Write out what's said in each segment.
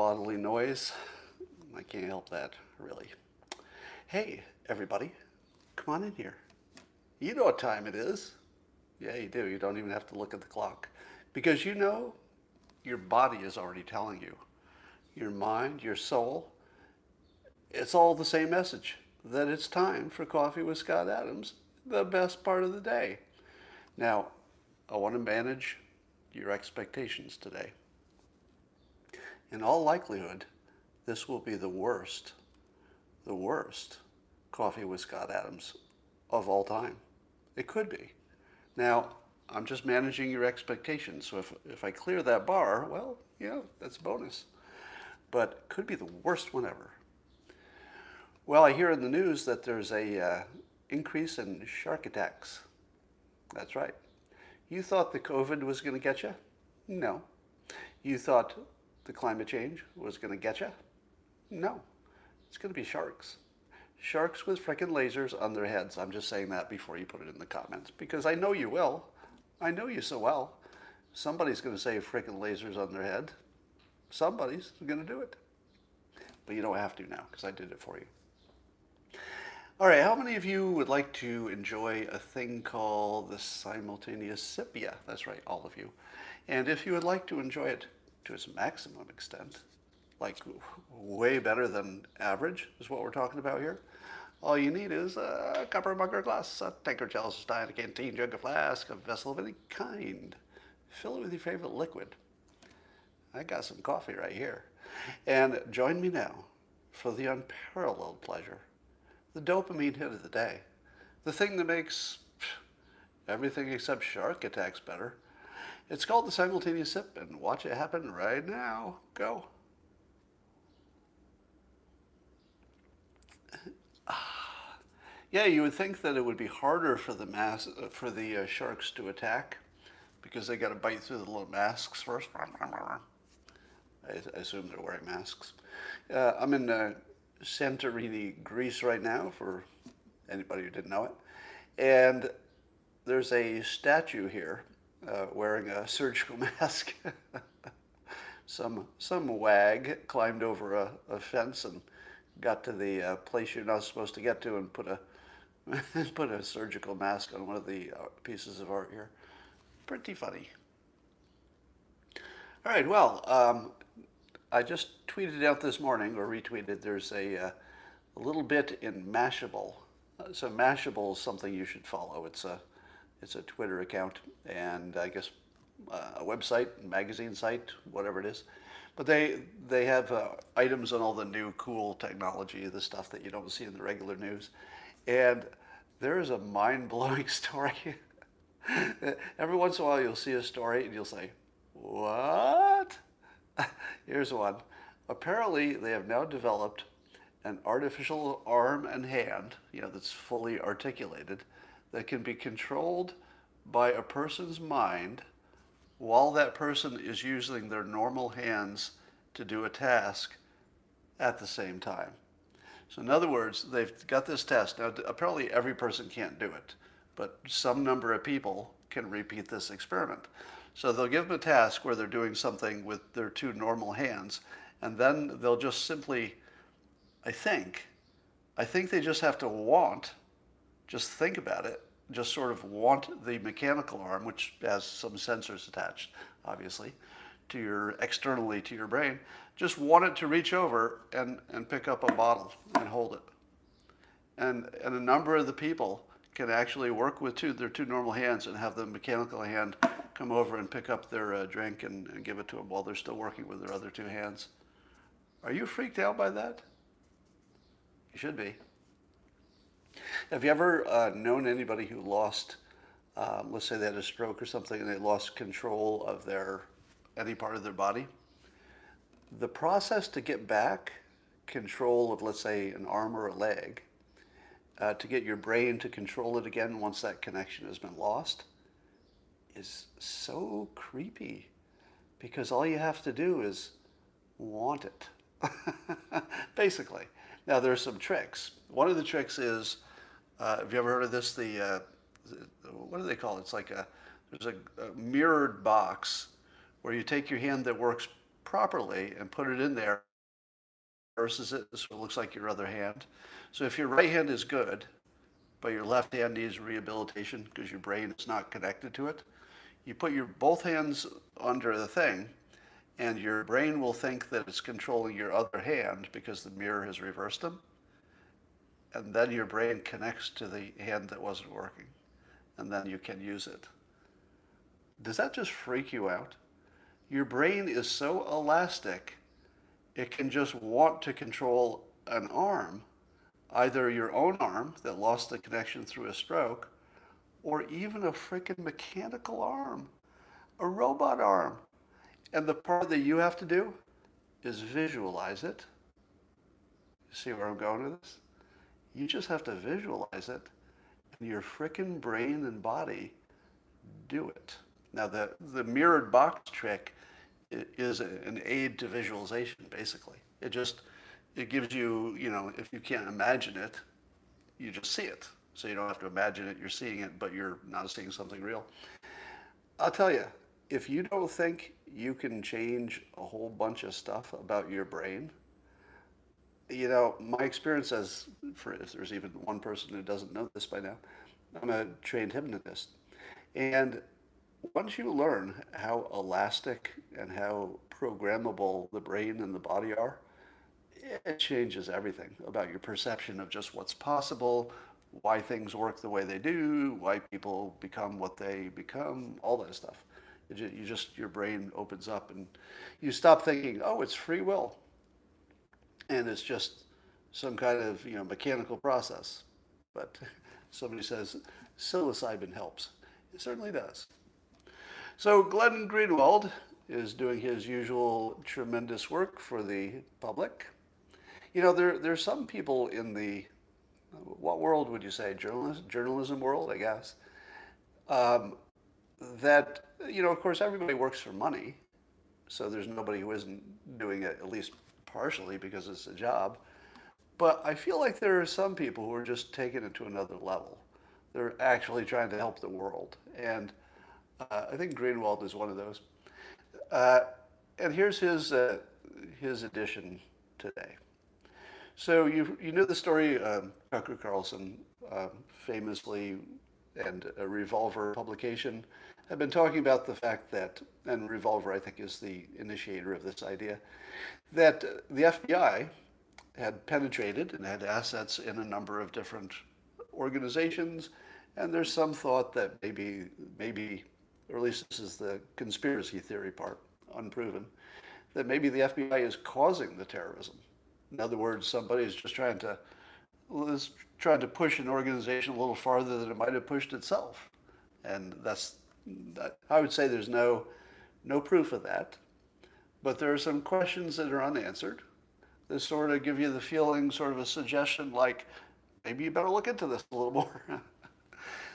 bodily noise. I can't help that, really. Hey, everybody, come on in here. You know what time it is. Yeah, you do. You don't even have to look at the clock. Because you know your body is already telling you. Your mind, your soul, it's all the same message that it's time for Coffee with Scott Adams, the best part of the day. Now, I want to manage your expectations today. In all likelihood, this will be the worst Coffee with Scott Adams of all time. It could be. Now, I'm just managing your expectations. So if I clear that bar, well, that's a bonus. But it could be the worst one ever. Well, I hear in the news that there's a increase in shark attacks. That's right. You thought the COVID was going to get you? No. You thought the climate change was going to get you? No. It's going to be sharks. Sharks with frickin' lasers on their heads. I'm just saying that before you put it in the comments, because I know you will. I know you so well. Somebody's going to say frickin' lasers on their head. Somebody's going to do it. But you don't have to now, because I did it for you. All right, how many of you would like to enjoy a thing called the simultaneous sip? Yeah, that's right, all of you. And if you would like to enjoy it to its maximum extent, like way better than average is what we're talking about here, all you need is a copper mug or glass, a tankard, chalice, stein, a canteen, jug, a flask, a vessel of any kind. Fill it with your favorite liquid. I got some coffee right here. And join me now for the unparalleled pleasure, the dopamine hit of the day, the thing that makes everything except shark attacks better. It's called the simultaneous sip, and watch it happen right now. Go. Yeah, you would think that it would be harder for the sharks to attack because they got to bite through the little masks first. I assume they're wearing masks. I'm in Santorini, Greece right now, for anybody who didn't know it. And there's a statue here wearing a surgical mask. Some wag climbed over a fence and got to the place you're not supposed to get to and put a surgical mask on one of the pieces of art here. Pretty funny. All right, well, I just tweeted out this morning, or retweeted, there's a little bit in Mashable. So Mashable is something you should follow. It's a Twitter account, and I guess a website, magazine site, whatever it is. But they have items on all the new cool technology, the stuff that you don't see in the regular news. And there is a mind-blowing story. Every once in a while you'll see a story and you'll say, what? Here's one. Apparently they have now developed an artificial arm and hand, that's fully articulated, that can be controlled by a person's mind while that person is using their normal hands to do a task at the same time. So in other words, they've got this test. Now, apparently every person can't do it, but some number of people can repeat this experiment. So they'll give them a task where they're doing something with their two normal hands, and then they'll just simply, I think they just have to just think about it, just sort of want the mechanical arm, which has some sensors attached, obviously, externally to your brain, just want it to reach over and pick up a bottle and hold it. And a number of the people can actually work with their two normal hands and have the mechanical hand come over and pick up their drink and give it to them while they're still working with their other two hands. Are you freaked out by that? You should be. Have you ever known anybody who lost, let's say they had a stroke or something and they lost control of any part of their body? The process to get back control of, let's say, an arm or a leg, to get your brain to control it again once that connection has been lost, is so creepy, because all you have to do is want it, basically. Now, there's some tricks. One of the tricks is, have you ever heard of this? What do they call it? It's like there's a mirrored box where you take your hand that works properly and put it in there, reverses it, so it looks like your other hand. So if your right hand is good, but your left hand needs rehabilitation because your brain is not connected to it, you put your both hands under the thing, and your brain will think that it's controlling your other hand because the mirror has reversed them, and then your brain connects to the hand that wasn't working, and then you can use it. Does that just freak you out? Your brain is so elastic, it can just want to control an arm, either your own arm that lost the connection through a stroke, or even a freaking mechanical arm, a robot arm. And the part that you have to do is visualize it. You see where I'm going with this? You just have to visualize it, and your freaking brain and body do it. Now, the mirrored box trick is an aid to visualization, basically. It gives you, if you can't imagine it, you just see it. So you don't have to imagine it, you're seeing it, but you're not seeing something real. I'll tell you, if you don't think you can change a whole bunch of stuff about your brain, my experience if there's even one person who doesn't know this by now, I'm a trained hypnotist. And once you learn how elastic and how programmable the brain and the body are, it changes everything about your perception of just what's possible, why things work the way they do, why people become what they become, all that stuff. Your brain opens up and you stop thinking, oh, it's free will. And it's just some kind of, mechanical process. But somebody says psilocybin helps. It certainly does. So Glenn Greenwald is doing his usual tremendous work for the public. There's some people in the, what world would you say, journalism world, I guess, that, of course, everybody works for money. So there's nobody who isn't doing it, at least partially, because it's a job. But I feel like there are some people who are just taking it to another level. They're actually trying to help the world. And I think Greenwald is one of those. And here's his addition today. So you know the story, Tucker Carlson, famously, and a Revolver publication, have been talking about the fact that, and Revolver I think is the initiator of this idea, that the FBI had penetrated and had assets in a number of different organizations, and there's some thought that maybe, or at least this is the conspiracy theory part, unproven, that maybe the FBI is causing the terrorism. In other words, somebody is just trying to push an organization a little farther than it might have pushed itself. And I would say there's no proof of that. But there are some questions that are unanswered. They sort of give you the feeling, sort of a suggestion like, maybe you better look into this a little more.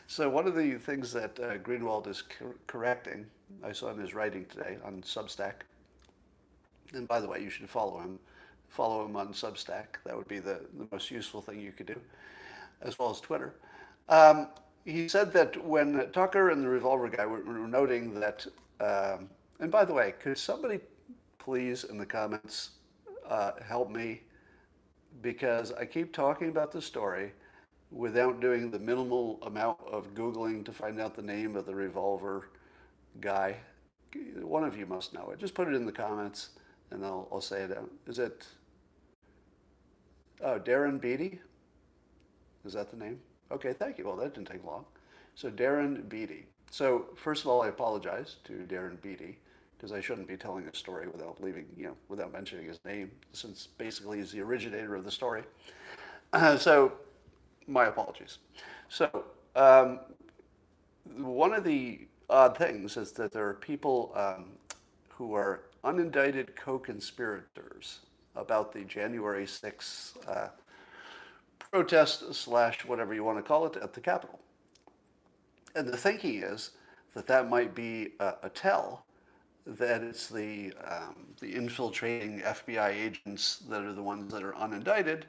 So one of the things that Greenwald is correcting, I saw in his writing today on Substack, and by the way, you should follow him on Substack. That would be the most useful thing you could do, as well as Twitter. He said that when Tucker and the Revolver guy were noting that, and by the way, could somebody please in the comments help me? Because I keep talking about the story without doing the minimal amount of Googling to find out the name of the Revolver guy. One of you must know it. Just put it in the comments and I'll say it out. Is it, Darren Beatty? Is that the name? Okay, thank you. Well, that didn't take long. So Darren Beatty. So first of all, I apologize to Darren Beatty because I shouldn't be telling a story without mentioning his name, since basically he's the originator of the story. So my apologies. So one of the odd things is that there are people who are unindicted co-conspirators about the January 6th protest / whatever you want to call it at the Capitol. And the thinking is that might be a tell that it's the infiltrating FBI agents that are the ones that are unindicted,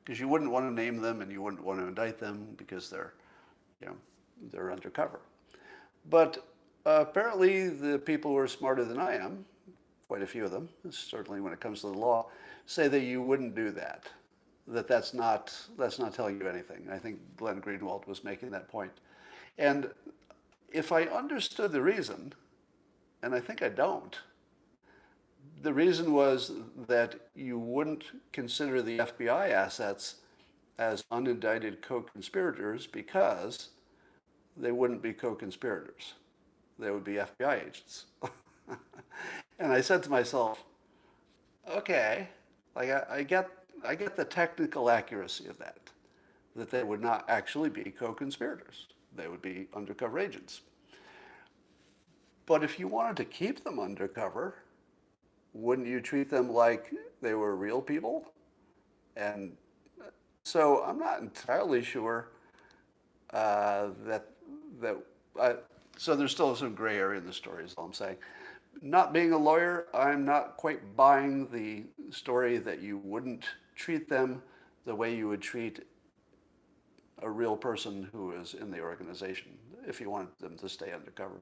because you wouldn't want to name them and you wouldn't want to indict them because they're undercover. But apparently the people who are smarter than I am quite a few of them, certainly when it comes to the law, say that you wouldn't do that. That's not telling you anything. I think Glenn Greenwald was making that point. And if I understood the reason, and I think I don't, the reason was that you wouldn't consider the FBI assets as unindicted co-conspirators because they wouldn't be co-conspirators. They would be FBI agents. And I said to myself, okay, like I get the technical accuracy of that they would not actually be co-conspirators. They would be undercover agents. But if you wanted to keep them undercover, wouldn't you treat them like they were real people? And so I'm not entirely sure so there's still some gray area in the story is all I'm saying. Not being a lawyer, I'm not quite buying the story that you wouldn't treat them the way you would treat a real person who is in the organization if you wanted them to stay undercover.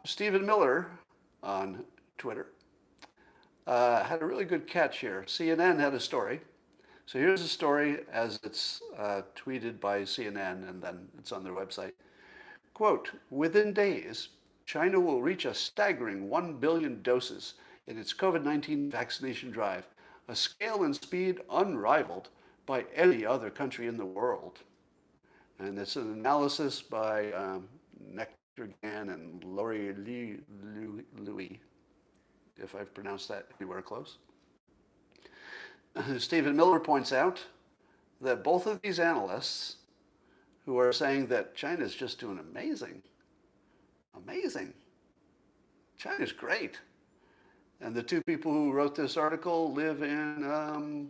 Stephen Miller on Twitter had a really good catch here. CNN had a story. So here's a story as it's tweeted by CNN, and then it's on their website. Quote, within days, China will reach a staggering 1 billion doses in its COVID-19 vaccination drive, a scale and speed unrivaled by any other country in the world. And it's an analysis by Nectar Gan and Laurie Louis, if I've pronounced that anywhere close. Stephen Miller points out that both of these analysts who are saying that China's just doing amazing. China's great. And the two people who wrote this article live in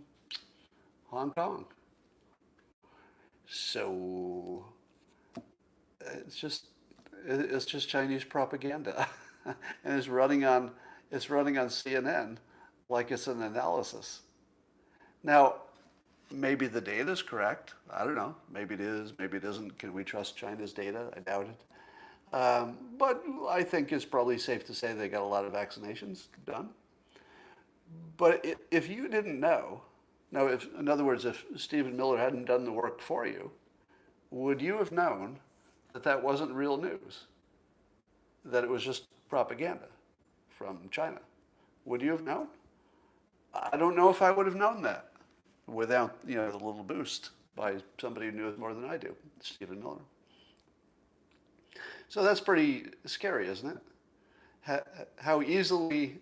Hong Kong. So it's just Chinese propaganda, and it's running on CNN like it's an analysis. Now, maybe the data is correct. I don't know. Maybe it is. Maybe it isn't. Can we trust China's data? I doubt it. But I think it's probably safe to say they got a lot of vaccinations done. But if you didn't know, now, in other words, if Stephen Miller hadn't done the work for you, would you have known that that wasn't real news? That it was just propaganda from China? Would you have known? I don't know if I would have known that without, the little boost by somebody who knew it more than I do, Stephen Miller. So that's pretty scary, isn't it? How easily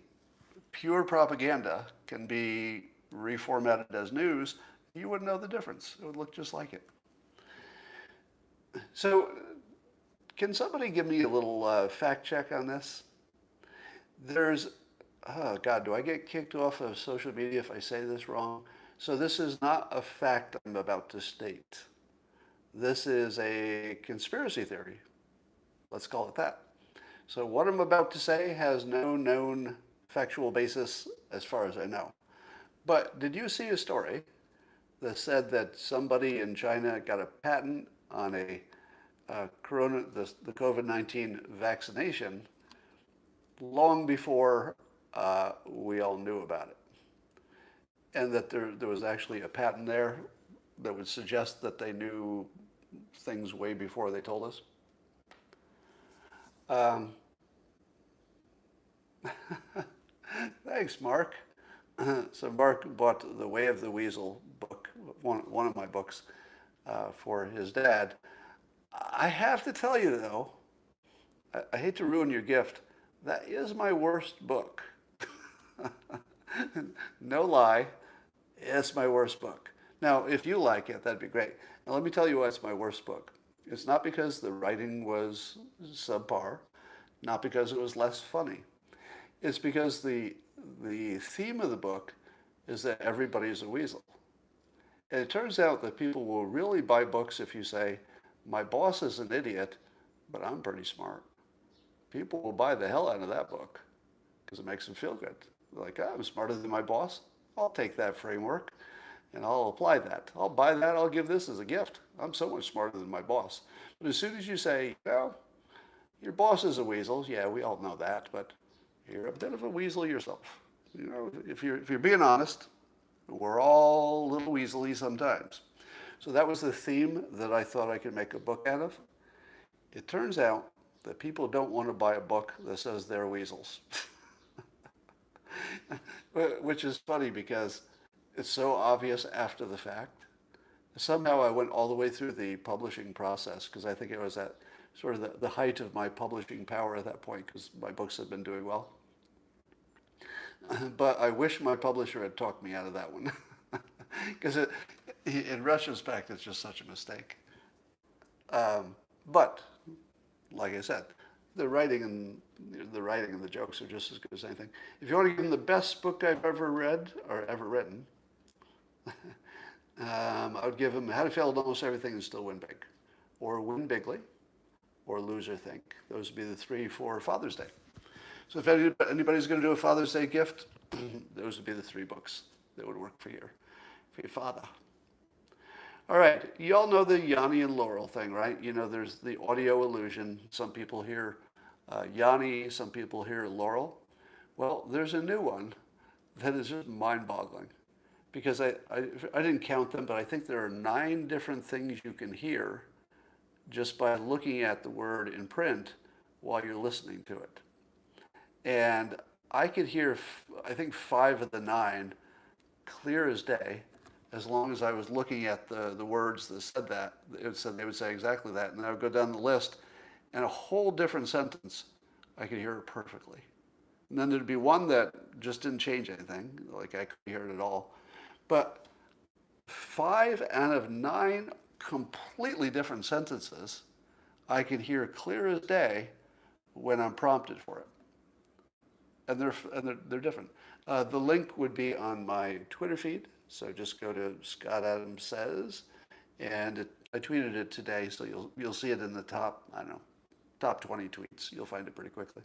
pure propaganda can be reformatted as news, you wouldn't know the difference. It would look just like it. So can somebody give me a little fact check on this? Oh God, do I get kicked off of social media if I say this wrong? So this is not a fact I'm about to state. This is a conspiracy theory. Let's call it that. So what I'm about to say has no known factual basis as far as I know. But did you see a story that said that somebody in China got a patent on the COVID-19 vaccination long before we all knew about it? And that there was actually a patent there that would suggest that they knew things way before they told us? Thanks, Mark. So Mark bought The Way of the Weasel book, one of my books, for his dad. I have to tell you, though, I hate to ruin your gift, that is my worst book. No lie, it's my worst book. Now, if you like it, that'd be great. Now, let me tell you why it's my worst book. It's not because the writing was subpar, not because it was less funny. It's because the theme of the book is that everybody's a weasel. And it turns out that people will really buy books if you say, my boss is an idiot, but I'm pretty smart. People will buy the hell out of that book because it makes them feel good. They're like, I'm smarter than my boss. I'll take that framework and I'll apply that. I'll buy that. I'll give this as a gift. I'm so much smarter than my boss. But as soon as you say, well, your boss is a weasel, yeah, we all know that, but You're a bit of a weasel yourself. You know, if you're being honest, we're all a little weaselly sometimes. So that was the theme that I thought I could make a book out of. It turns out that people don't want to buy a book that says they're weasels. Which is funny because it's so obvious after the fact. Somehow I went all the way through the publishing process because I think it was at sort of the height of my publishing power at that point because my books had been doing well. But I wish my publisher had talked me out of that one because in retrospect, it's just such a mistake. But like I said, the writing and the jokes are just as good as anything. If you want to give them the best book I've ever read or ever written, I would give them How to Fail at Almost Everything and Still Win Big, or Win Bigly, or Lose or Think. Those would be the three for Father's Day. So if anybody's going to do a Father's Day gift, those would be the three books that would work for your father. All right, you all know the Yanni and Laurel thing, right? You know, there's the audio illusion. Some people hear Yanni, some people hear Laurel. Well, there's a new one that is just mind-boggling because I didn't count them, but I think there are 9 different things you can hear just by looking at the word in print while you're listening to it. And I could hear, I think 5 of the 9 clear as day, as long as I was looking at the words that said that. It said they would say exactly that. And then I would go down the list, and a whole different sentence, I could hear it perfectly. And then there'd be one that just didn't change anything, like I couldn't hear it at all. But 5 out of 9 completely different sentences, I can hear clear as day when I'm prompted for it. And they're different. The link would be on my Twitter feed. So just go to Scott Adams Says, and I tweeted it today, so you'll see it in the top 20 tweets. You'll find it pretty quickly.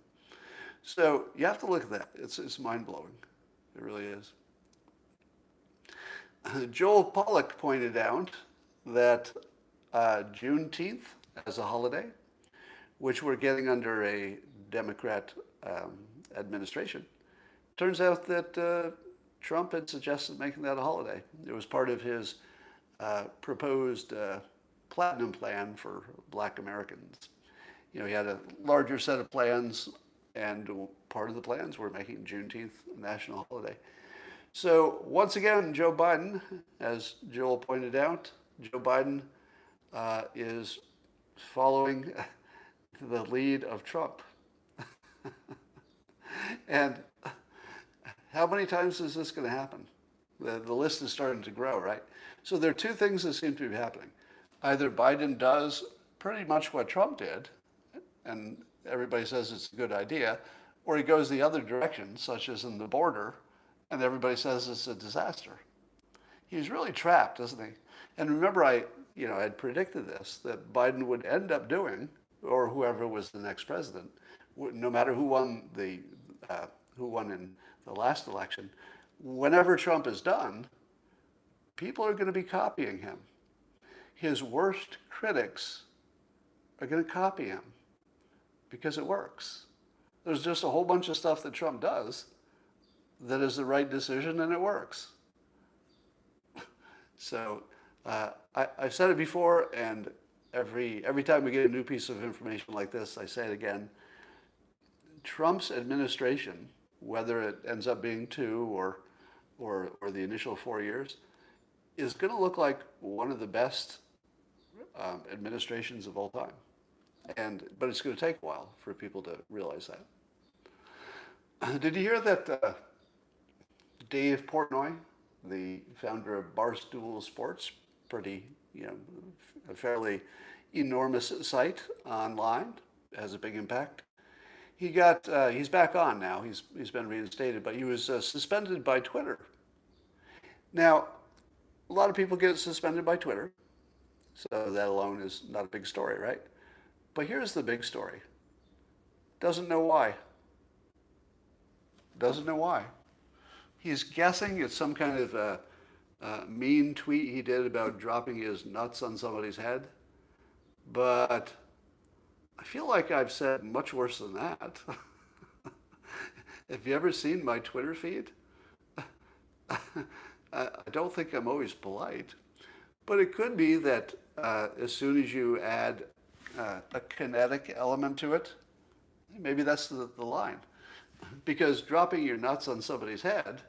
So you have to look at that. It's mind-blowing. It really is. Joel Pollack pointed out that Juneteenth as a holiday, which we're getting under a Democrat administration, turns out that Trump had suggested making that a holiday. It was part of his proposed platinum plan for Black Americans. You know, he had a larger set of plans, and part of the plans were making Juneteenth a national holiday. So once again, Joe Biden, as Joel pointed out, Joe Biden is following the lead of Trump. And how many times is this going to happen? The list is starting to grow, right? So there are 2 things that seem to be happening. Either Biden does pretty much what Trump did, and everybody says it's a good idea, or he goes the other direction, such as in the border, and everybody says it's a disaster. He's really trapped, isn't he? And remember, I had predicted this, that Biden would end up doing, or whoever was the next president, no matter who won in the last election, whenever Trump is done, people are going to be copying him. His worst critics are going to copy him because it works. There's just a whole bunch of stuff that Trump does that is the right decision, and it works. So I've said it before, and every time we get a new piece of information like this, I say it again. Trump's administration, whether it ends up being 2 or the initial 4 years, is going to look like one of the best administrations of all time. But it's going to take a while for people to realize that. Did you hear that Dave Portnoy, the founder of Barstool Sports, a fairly enormous site online, has a big impact. He's back on now. He's been reinstated, but he was suspended by Twitter. Now, a lot of people get suspended by Twitter, so that alone is not a big story, right? But here's the big story. Doesn't know why. Doesn't know why. He's guessing it's some kind of mean tweet he did about dropping his nuts on somebody's head, but I feel like I've said much worse than that. Have you ever seen my Twitter feed? I don't think I'm always polite, but it could be that as soon as you add a kinetic element to it, maybe that's the line. Because dropping your nuts on somebody's head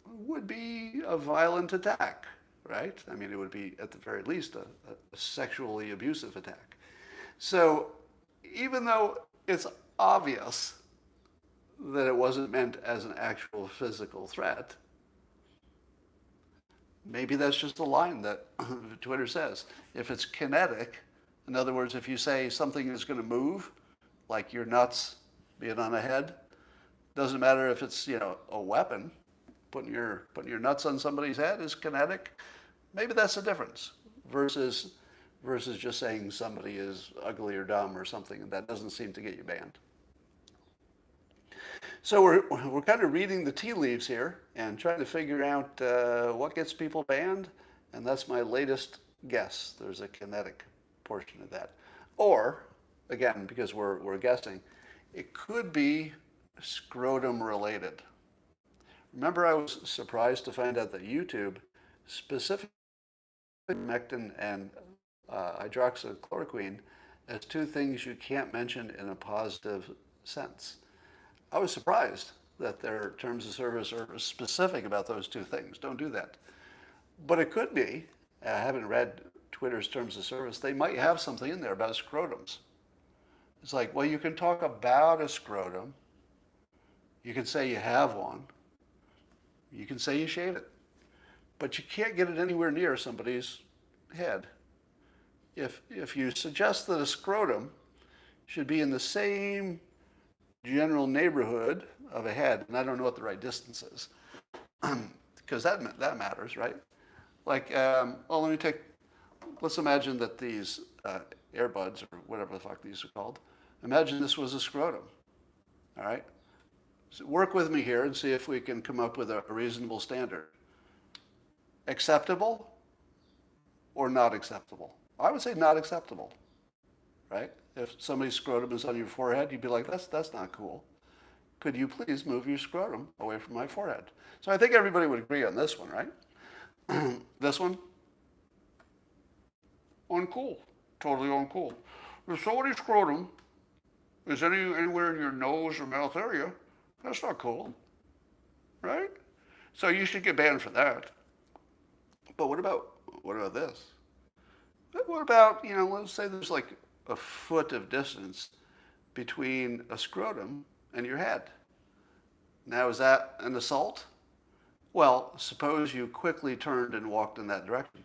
would be a violent attack, right? I mean, it would be, at the very least, a sexually abusive attack. So even though it's obvious that it wasn't meant as an actual physical threat, maybe that's just a line that Twitter says. If it's kinetic, in other words, if you say something is going to move, like your nuts being on a head, doesn't matter if it's, a weapon. Putting your nuts on somebody's head is kinetic. Maybe that's the difference versus just saying somebody is ugly or dumb or something, and that doesn't seem to get you banned. So we're kind of reading the tea leaves here and trying to figure out what gets people banned, and that's my latest guess. There's a kinetic portion of that. Or, again, because we're guessing, it could be scrotum related. Remember, I was surprised to find out that YouTube specifically ivermectin and hydroxychloroquine as two things you can't mention in a positive sense. I was surprised that their terms of service are specific about those two things. Don't do that. But it could be. I haven't read Twitter's terms of service. They might have something in there about scrotums. It's like, well, you can talk about a scrotum. You can say you have one. You can say you shave it. But you can't get it anywhere near somebody's head. If you suggest that a scrotum should be in the same general neighborhood of a head, and I don't know what the right distance is, because that matters, right? Like, let's imagine that these earbuds, or whatever the fuck these are called, imagine this was a scrotum, all right? So work with me here and see if we can come up with a reasonable standard. Acceptable or not acceptable? I would say not acceptable, right? If somebody's scrotum is on your forehead, you'd be like, that's not cool. Could you please move your scrotum away from my forehead? So I think everybody would agree on this one, right? This one? Uncool. Totally uncool. If somebody's scrotum is anywhere in your nose or mouth area, that's not cool, right? So you should get banned for that. But what about this? What about, let's say there's like a foot of distance between a scrotum and your head. Now, is that an assault? Well, suppose you quickly turned and walked in that direction.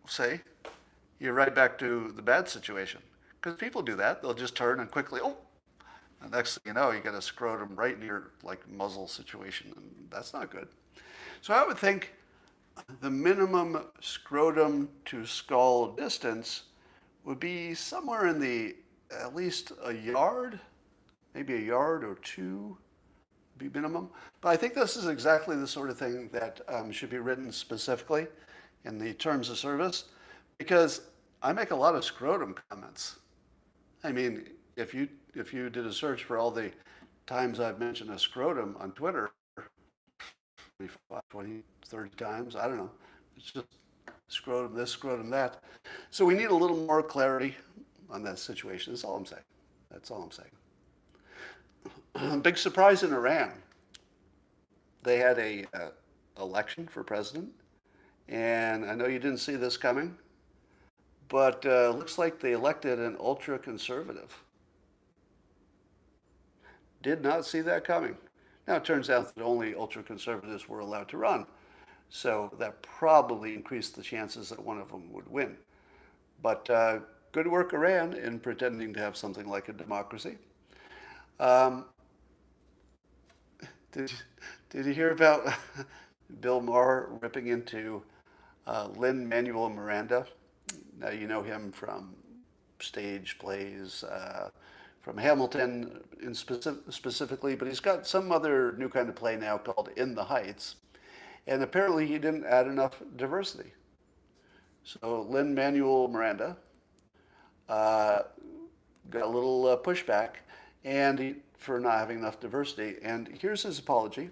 Say, you're right back to the bad situation. Because people do that. They'll just turn and quickly, and next thing you know, you get a scrotum right in your muzzle situation, and that's not good. So I would think the minimum scrotum to skull distance would be somewhere in the at least a yard, maybe a yard or two be minimum. But I think this is exactly the sort of thing that should be written specifically in the terms of service, because I make a lot of scrotum comments. I mean, if you did a search for all the times I've mentioned a scrotum on Twitter, 20, 30 times, I don't know. It's just scrotum this, scrotum that. So we need a little more clarity on that situation. That's all I'm saying. That's all I'm saying. Big surprise in Iran. They had a election for president, and I know you didn't see this coming, but looks like they elected an ultra-conservative. Did not see that coming. Now, it turns out that only ultra-conservatives were allowed to run, so that probably increased the chances that one of them would win. But good work, Iran, in pretending to have something like a democracy. Did you hear about Bill Maher ripping into Lin-Manuel Miranda? Now, you know him from stage plays, from Hamilton specifically, but he's got some other new kind of play now called In the Heights. And apparently he didn't add enough diversity. So Lin-Manuel Miranda got a little pushback, for not having enough diversity. And here's his apology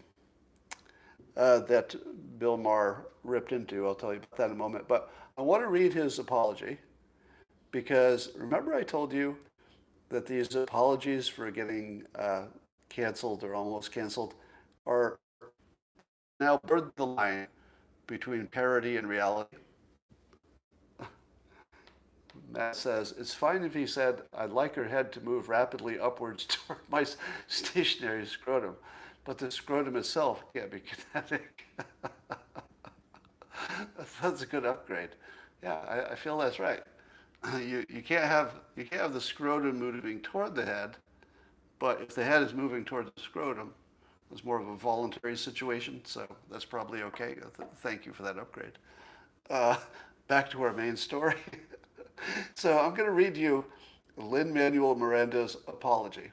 that Bill Maher ripped into. I'll tell you about that in a moment. But I want to read his apology because remember I told you that these apologies for getting canceled or almost canceled are now blurred the line between parody and reality. Matt says, it's fine if he said, I'd like her head to move rapidly upwards toward my stationary scrotum, but the scrotum itself can't be kinetic. That's a good upgrade. Yeah, I feel that's right. You can't have the scrotum moving toward the head, but if the head is moving toward the scrotum, it's more of a voluntary situation, so that's probably okay. Thank you for that upgrade. Back to our main story. So I'm going to read you Lin-Manuel Miranda's apology.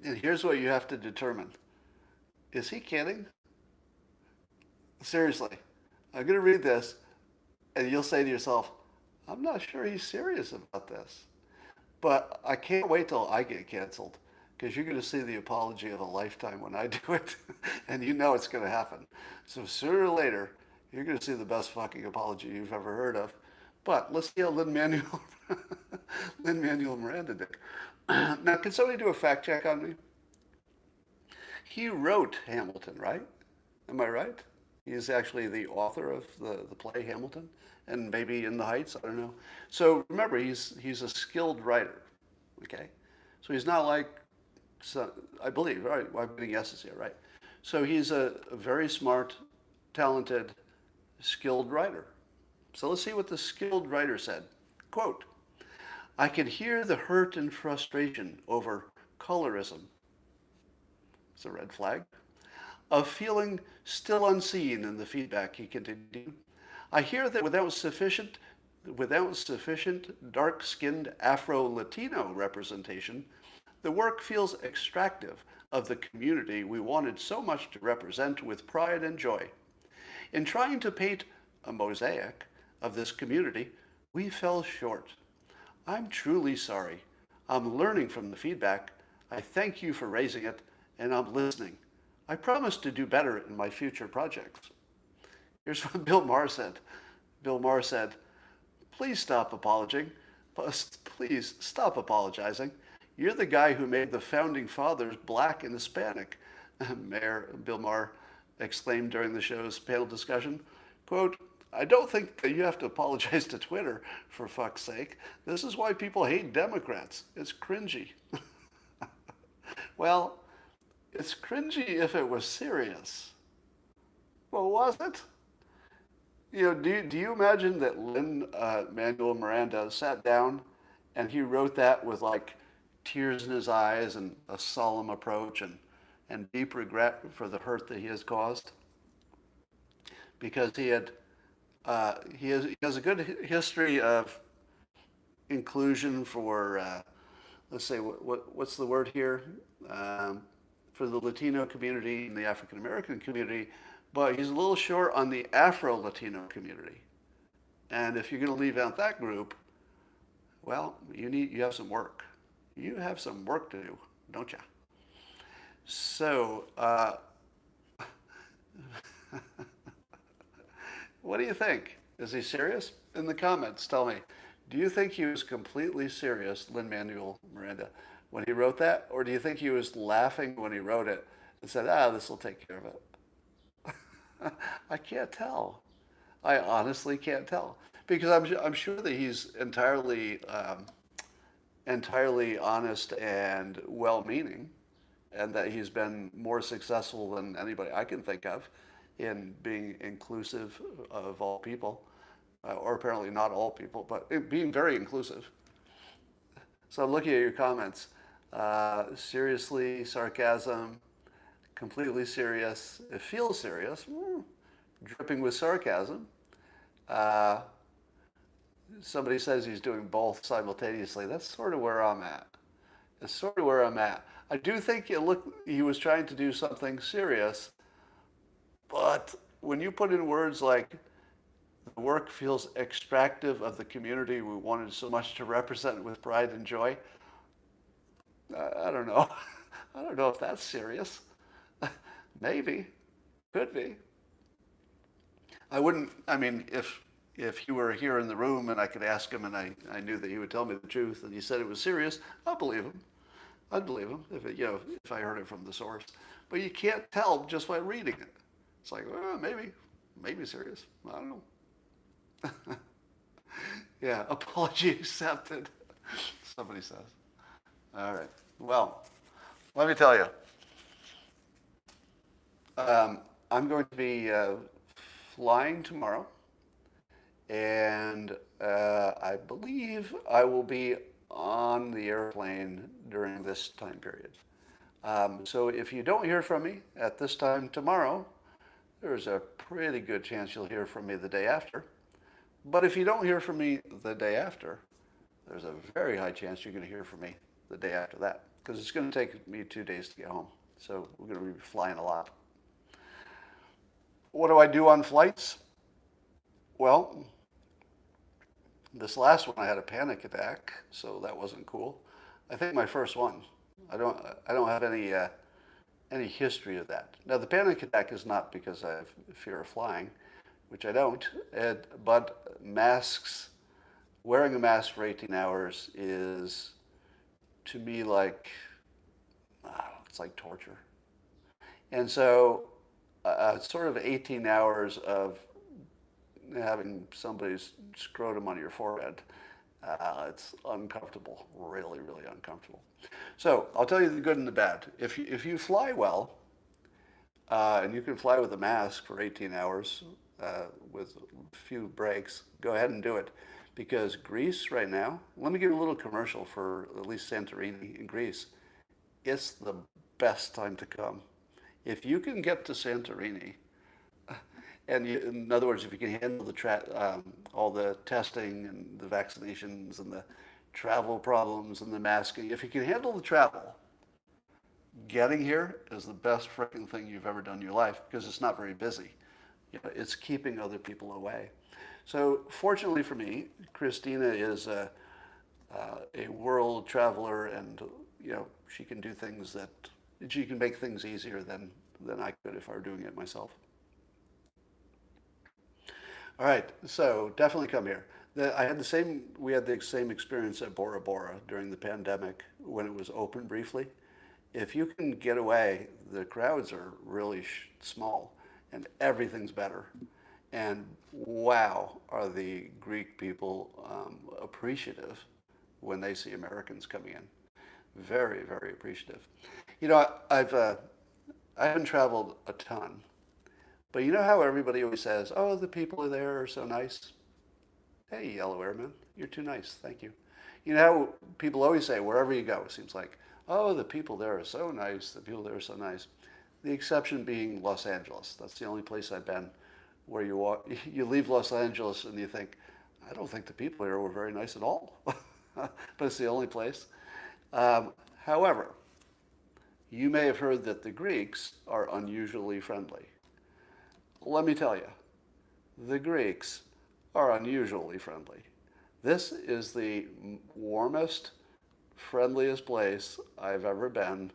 And here's what you have to determine. Is he kidding? Seriously. I'm going to read this, and you'll say to yourself, I'm not sure he's serious about this. But I can't wait till I get canceled, because you're going to see the apology of a lifetime when I do it, and you know it's going to happen. So sooner or later, you're going to see the best fucking apology you've ever heard of. But let's see how Lin-Manuel Miranda did. Now, can somebody do a fact check on me? He wrote Hamilton, right? Am I right? He's actually the author of the play Hamilton, and maybe In the Heights, I don't know. So remember, he's a skilled writer, okay? So he's not like, I believe, right? I'm getting yeses here, right? So he's a very smart, talented, skilled writer. So let's see what the skilled writer said. Quote, I could hear the hurt and frustration over colorism. It's a red flag. Of feeling still unseen in the feedback, he continued. I hear that without sufficient dark-skinned Afro-Latino representation, the work feels extractive of the community we wanted so much to represent with pride and joy. In trying to paint a mosaic of this community, we fell short. I'm truly sorry. I'm learning from the feedback. I thank you for raising it, and I'm listening. I promise to do better in my future projects. Here's what Bill Maher said. Bill Maher said, please stop apologizing. Please stop apologizing. You're the guy who made the founding fathers black and Hispanic, Bill Maher exclaimed during the show's panel discussion. Quote, I don't think that you have to apologize to Twitter, for fuck's sake. This is why people hate Democrats. It's cringy. Well, it's cringy if it was serious. Well, was it? You know, do you imagine that Lin-Manuel Miranda sat down and he wrote that with like tears in his eyes and a solemn approach and deep regret for the hurt that he has caused? Because he has a good history of inclusion for, let's say, what's the word here? For the Latino community and the African American community, but he's a little short on the Afro-Latino community. And if you're going to leave out that group, well, you have some work. You have some work to do, don't you? So, what do you think? Is he serious? In the comments, tell me. Do you think he was completely serious, Lin-Manuel Miranda, when he wrote that? Or do you think he was laughing when he wrote it and said, this will take care of it? I can't tell. I honestly can't tell. Because I'm sure that he's entirely honest and well-meaning, and that he's been more successful than anybody I can think of in being inclusive of all people, or apparently not all people, but being very inclusive. So I'm looking at your comments. Seriously, sarcasm, completely serious. It feels serious, dripping with sarcasm. Somebody says he's doing both simultaneously. That's sort of where I'm at. It's sort of where I'm at. I do think he was trying to do something serious, but when you put in words like, the work feels extractive of the community we wanted so much to represent with pride and joy, I don't know. I don't know if that's serious. Maybe, could be. I wouldn't. I mean, if he were here in the room and I could ask him and I knew that he would tell me the truth and he said it was serious, I'd believe him. I'd believe him if if I heard it from the source. But you can't tell just by reading it. It's like, well, maybe serious. I don't know. Yeah, apology accepted. Somebody says. All right. Well, let me tell you. I'm going to be flying tomorrow, and I believe I will be on the airplane during this time period. So if you don't hear from me at this time tomorrow, there's a pretty good chance you'll hear from me the day after. But if you don't hear from me the day after, there's a very high chance you're going to hear from me the day after that, because it's going to take me 2 days to get home. So we're going to be flying a lot. What do I do on flights? Well, this last one I had a panic attack, so that wasn't cool. I think my first one. I don't have any history of that. Now the panic attack is not because I have fear of flying, which I don't. But masks, wearing a mask for 18 hours is, to me, like it's like torture. And so, sort of 18 hours of having somebody's scrotum on your forehead, it's uncomfortable, really, really uncomfortable. So I'll tell you the good and the bad. If you fly well, and you can fly with a mask for 18 hours with a few breaks, go ahead and do it. Because Greece right now, let me give you a little commercial for at least Santorini in Greece. It's the best time to come. If you can get to Santorini, and in other words, if you can handle all the testing and the vaccinations and the travel problems and the masking, if you can handle the travel, getting here is the best freaking thing you've ever done in your life because it's not very busy. It's keeping other people away. So fortunately for me, Christina is a world traveler, and she can do things that she can make things easier than I could if I were doing it myself. All right, so definitely come here. We had the same experience at Bora Bora during the pandemic when it was open briefly. If you can get away, the crowds are really small and everything's better. And wow, are the Greek people appreciative when they see Americans coming in. Very, very appreciative. I haven't traveled a ton, but you know how everybody always says, "Oh, the people there are so nice." Hey, yellow airman, you're too nice. Thank you. You know how people always say wherever you go, it seems like, "Oh, the people there are so nice. The people there are so nice." The exception being Los Angeles. That's the only place I've been where you leave Los Angeles and you think, I don't think the people here were very nice at all. But it's the only place. However, you may have heard that the Greeks are unusually friendly. Let me tell you, the Greeks are unusually friendly. This is the warmest, friendliest place I've ever been.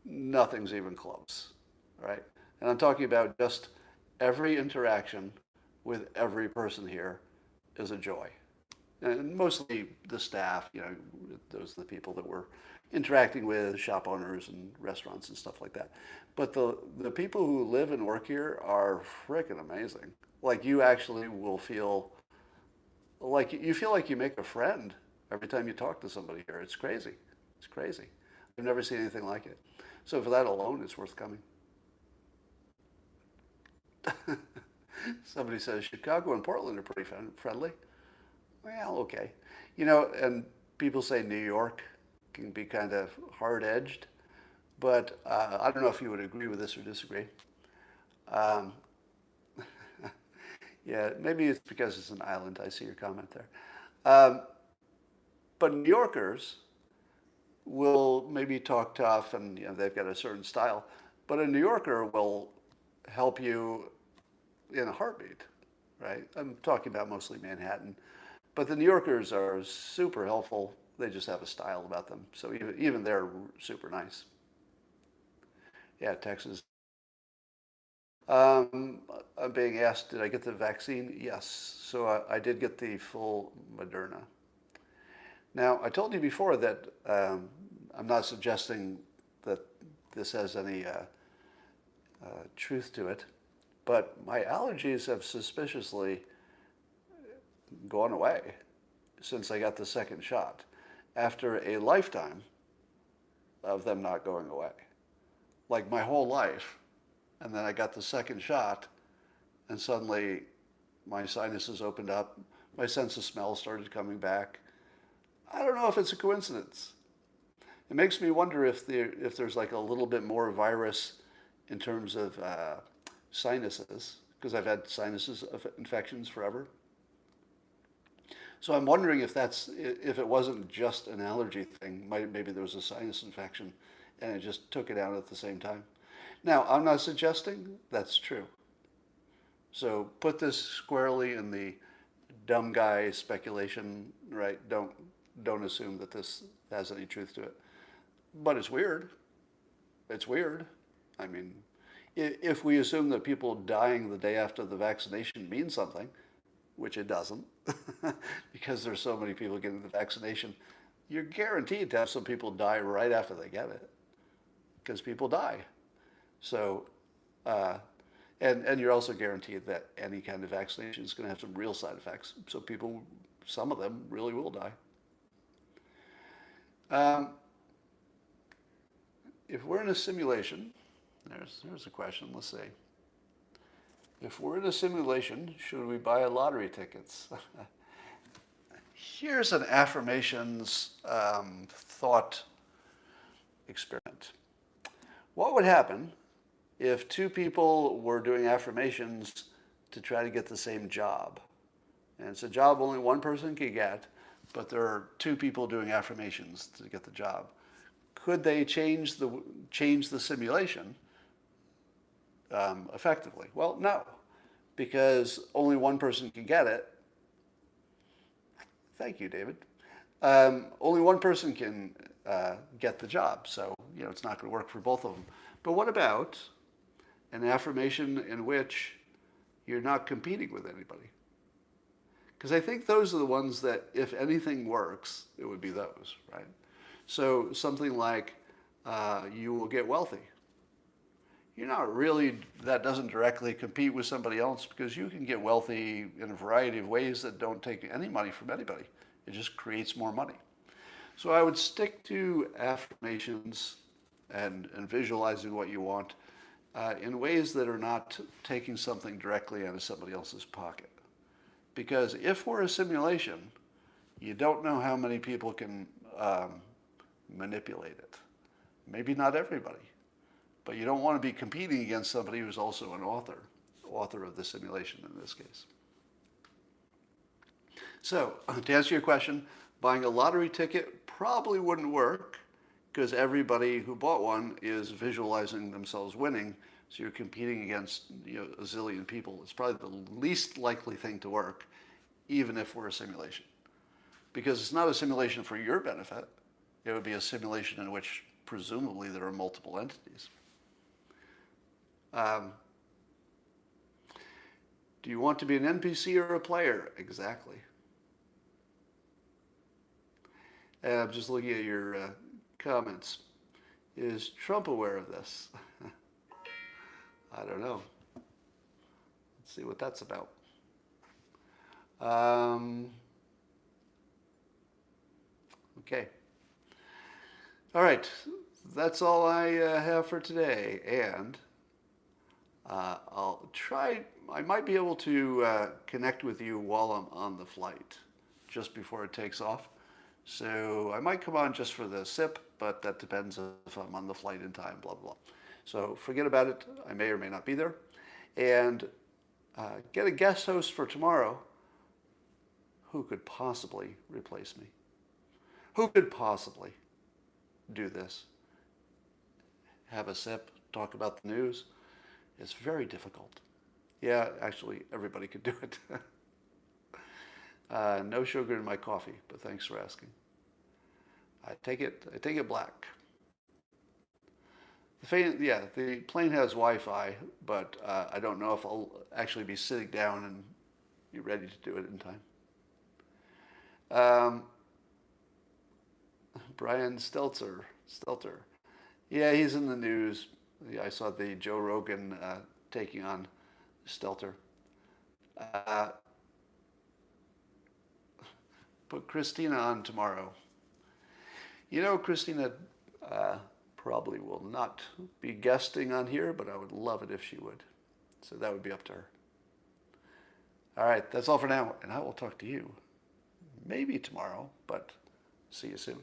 Nothing's even close, right? And I'm talking about just every interaction with every person here is a joy. And mostly the staff, those are the people that we're interacting with, shop owners and restaurants and stuff like that. But the people who live and work here are freaking amazing. Like you actually will feel like you make a friend every time you talk to somebody here. It's crazy. It's crazy. I've never seen anything like it. So for that alone, it's worth coming. Somebody says Chicago and Portland are pretty friendly. Well, okay. And people say New York can be kind of hard-edged, but I don't know if you would agree with this or disagree. Um, yeah, maybe it's because it's an island. I see your comment there. But New Yorkers will maybe talk tough and they've got a certain style, but a New Yorker will help you in a heartbeat, right? I'm talking about mostly Manhattan, but the New Yorkers are super helpful. They just have a style about them. So even they're super nice. Yeah, Texas. Um, I'm being asked, did I get the vaccine? Yes. So I did get the full Moderna. Now, I told you before that I'm not suggesting that this has any truth to it, but my allergies have suspiciously gone away since I got the second shot after a lifetime of them not going away. Like my whole life. And then I got the second shot, and suddenly my sinuses opened up, my sense of smell started coming back. I don't know if it's a coincidence. It makes me wonder if there's like a little bit more virus in terms of sinuses, because I've had sinuses infections forever. So I'm wondering if it wasn't just an allergy thing, maybe there was a sinus infection and it just took it out at the same time. Now, I'm not suggesting that's true. So put this squarely in the dumb guy speculation, right? Don't assume that this has any truth to it. But it's weird. It's weird. I mean, if we assume that people dying the day after the vaccination means something, which it doesn't, because there's so many people getting the vaccination, you're guaranteed to have some people die right after they get it, because people die. So, and you're also guaranteed that any kind of vaccination is going to have some real side effects. So people, some of them really will die. Um, if we're in a simulation, there's a question. Let's see. If we're in a simulation, should we buy lottery tickets? Here's an affirmations thought experiment. What would happen if two people were doing affirmations to try to get the same job? And it's a job only one person can get, but there are two people doing affirmations to get the job. Could they change the simulation effectively? Well, no, because only one person can get it. Thank you, David. Only one person can get the job, so it's not going to work for both of them. But what about an affirmation in which you're not competing with anybody? Because I think those are the ones that, if anything works, it would be those, right? So something like, you will get wealthy. You're not really, that doesn't directly compete with somebody else, because you can get wealthy in a variety of ways that don't take any money from anybody. It just creates more money. So I would stick to affirmations and visualizing what you want in ways that are not taking something directly out of somebody else's pocket. Because if we're a simulation, you don't know how many people can manipulate it. Maybe not everybody. But you don't want to be competing against somebody who's also an author of the simulation in this case. So, to answer your question, buying a lottery ticket probably wouldn't work, because everybody who bought one is visualizing themselves winning, so you're competing against a zillion people. It's probably the least likely thing to work, even if we're a simulation. Because it's not a simulation for your benefit. It would be a simulation in which presumably there are multiple entities. Do you want to be an NPC or a player? Exactly. And I'm just looking at your comments. Is Trump aware of this? I don't know. Let's see what that's about. Okay. All right. That's all I have for today. And I'll try, I might be able to connect with you while I'm on the flight, just before it takes off. So I might come on just for the sip, but that depends if I'm on the flight in time, blah, blah. So forget about it. I may or may not be there. And get a guest host for tomorrow. Who could possibly replace me? Who could possibly do this? Have a sip, talk about the news. It's very difficult. Yeah, actually, everybody could do it. No sugar in my coffee, but thanks for asking. I take it black. The plane has Wi-Fi, but I don't know if I'll actually be sitting down and be ready to do it in time. Brian Stelter. Yeah, he's in the news. Yeah, I saw the Joe Rogan taking on Stelter. Uh, Put Christina on tomorrow. You know, Christina probably will not be guesting on here, but I would love it if she would. So that would be up to her. All right, that's all for now, and I will talk to you maybe tomorrow, but see you soon.